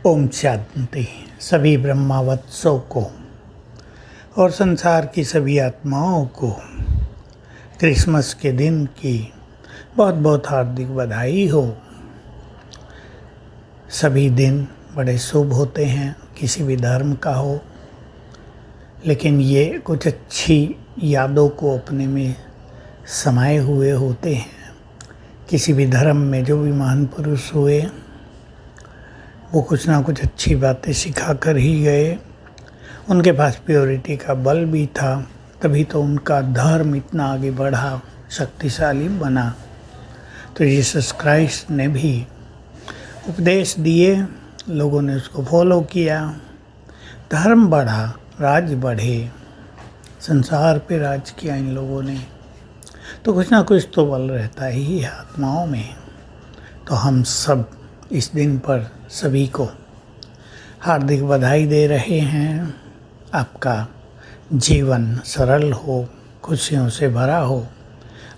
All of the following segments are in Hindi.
ओम शांति। सभी ब्रह्मावत्सों को और संसार की सभी आत्माओं को क्रिसमस के दिन की बहुत बहुत हार्दिक बधाई हो। सभी दिन बड़े शुभ होते हैं, किसी भी धर्म का हो, लेकिन ये कुछ अच्छी यादों को अपने में समाये हुए होते हैं। किसी भी धर्म में जो भी महान पुरुष हुए वो कुछ ना कुछ अच्छी बातें सिखा कर ही गए। उनके पास प्योरिटी का बल भी था, तभी तो उनका धर्म इतना आगे बढ़ा, शक्तिशाली बना। तो जीसस क्राइस्ट ने भी उपदेश दिए, लोगों ने उसको फॉलो किया, धर्म बढ़ा, राज बढ़े, संसार पे राज किया इन लोगों ने। तो कुछ ना कुछ तो बल रहता ही है आत्माओं में। तो हम सब इस दिन पर सभी को हार्दिक बधाई दे रहे हैं। आपका जीवन सरल हो, खुशियों से भरा हो,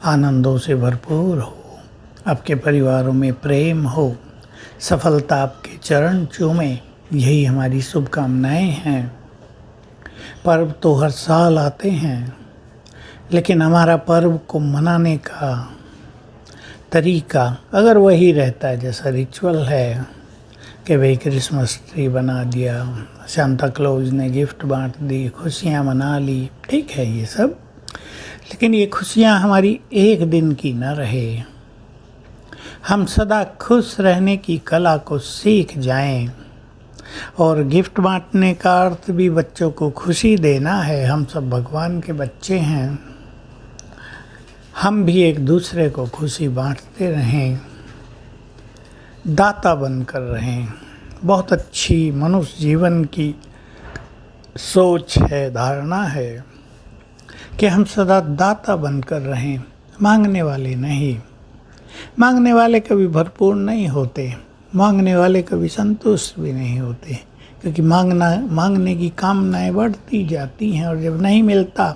आनंदों से भरपूर हो, आपके परिवारों में प्रेम हो, सफलता आपके चरण चूमे, यही हमारी शुभकामनाएं हैं। पर्व तो हर साल आते हैं, लेकिन हमारा पर्व को मनाने का तरीका अगर वही रहता है जैसा रिचुअल है कि भाई क्रिसमस ट्री बना दिया, सांता क्लॉज ने गिफ्ट बांट दी, खुशियाँ मना ली, ठीक है ये सब, लेकिन ये खुशियाँ हमारी एक दिन की न रहे। हम सदा खुश रहने की कला को सीख जाएं। और गिफ्ट बांटने का अर्थ भी बच्चों को खुशी देना है। हम सब भगवान के बच्चे हैं, हम भी एक दूसरे को खुशी बांटते रहें, दाता बनकर रहें। बहुत अच्छी मनुष्य जीवन की सोच है, धारणा है कि हम सदा दाता बनकर रहें, मांगने वाले नहीं। मांगने वाले कभी भरपूर नहीं होते, मांगने वाले कभी संतुष्ट भी नहीं होते, क्योंकि मांगने की कामनाएं बढ़ती जाती हैं और जब नहीं मिलता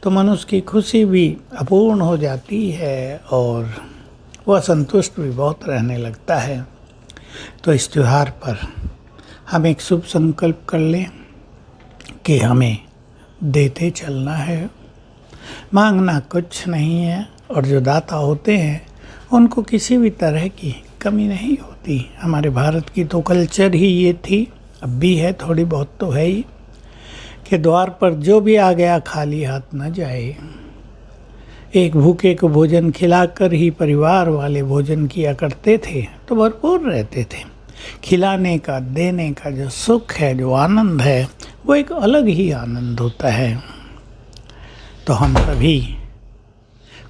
तो मनुष्य की खुशी भी अपूर्ण हो जाती है और वह असंतुष्ट भी बहुत रहने लगता है। तो इस त्योहार पर हम एक शुभ संकल्प कर लें कि हमें देते चलना है, मांगना कुछ नहीं है। और जो दाता होते हैं उनको किसी भी तरह की कमी नहीं होती। हमारे भारत की तो कल्चर ही ये थी, अब भी है, थोड़ी बहुत तो है ही, कि द्वार पर जो भी आ गया खाली हाथ न जाए। एक भूखे को भोजन खिलाकर ही परिवार वाले भोजन किया करते थे तो भरपूर रहते थे। खिलाने का, देने का जो सुख है, जो आनंद है, वो एक अलग ही आनंद होता है। तो हम सभी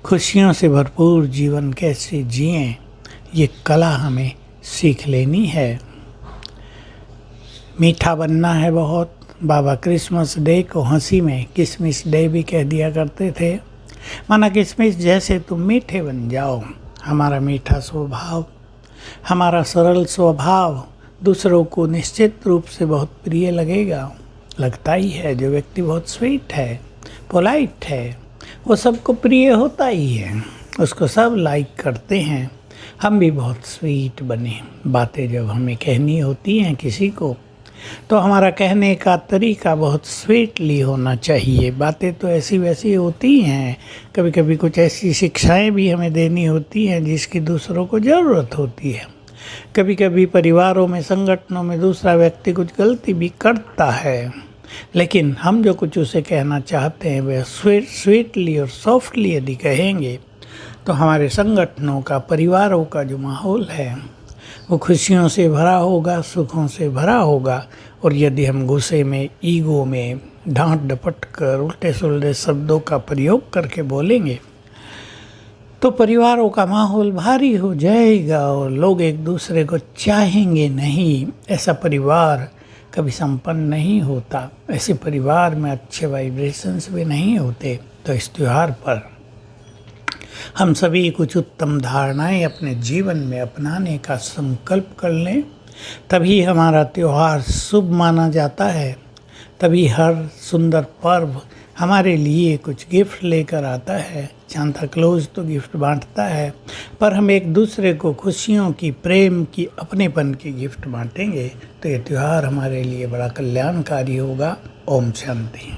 खुशियों से भरपूर जीवन कैसे जिएं, ये कला हमें सीख लेनी है। मीठा बनना है बहुत। बाबा क्रिसमस डे को हंसी में किसमिस डे भी कह दिया करते थे। माना किसमिस जैसे तुम मीठे बन जाओ। हमारा मीठा स्वभाव, हमारा सरल स्वभाव दूसरों को निश्चित रूप से बहुत प्रिय लगेगा, लगता ही है। जो व्यक्ति बहुत स्वीट है, पोलाइट है, वो सबको प्रिय होता ही है, उसको सब लाइक करते हैं। हम भी बहुत स्वीट बने। बातें जब हमें कहनी होती हैं किसी को, तो हमारा कहने का तरीका बहुत स्वीटली होना चाहिए। बातें तो ऐसी वैसी होती हैं, कभी कभी कुछ ऐसी शिक्षाएं भी हमें देनी होती हैं जिसकी दूसरों को ज़रूरत होती है। कभी कभी परिवारों में, संगठनों में दूसरा व्यक्ति कुछ गलती भी करता है, लेकिन हम जो कुछ उसे कहना चाहते हैं वह स्वीटली और सॉफ्टली यदि कहेंगे तो हमारे संगठनों का, परिवारों का जो माहौल है वो खुशियों से भरा होगा, सुखों से भरा होगा। और यदि हम गुस्से में, ईगो में, डांट डपट कर, उल्टे सुलटे शब्दों का प्रयोग करके बोलेंगे तो परिवारों का माहौल भारी हो जाएगा और लोग एक दूसरे को चाहेंगे नहीं। ऐसा परिवार कभी संपन्न नहीं होता, ऐसे परिवार में अच्छे वाइब्रेशंस भी नहीं होते। तो इस त्योहार पर हम सभी कुछ उत्तम धारणाएं अपने जीवन में अपनाने का संकल्प कर लें, तभी हमारा त्यौहार शुभ माना जाता है। तभी हर सुंदर पर्व हमारे लिए कुछ गिफ्ट लेकर आता है, सांता क्लॉज तो गिफ्ट बांटता है, पर हम एक दूसरे को खुशियों की, प्रेम की, अपनेपन की गिफ्ट बांटेंगे तो ये त्यौहार हमारे लिए बड़ा कल्याणकारी होगा। ओम शांति।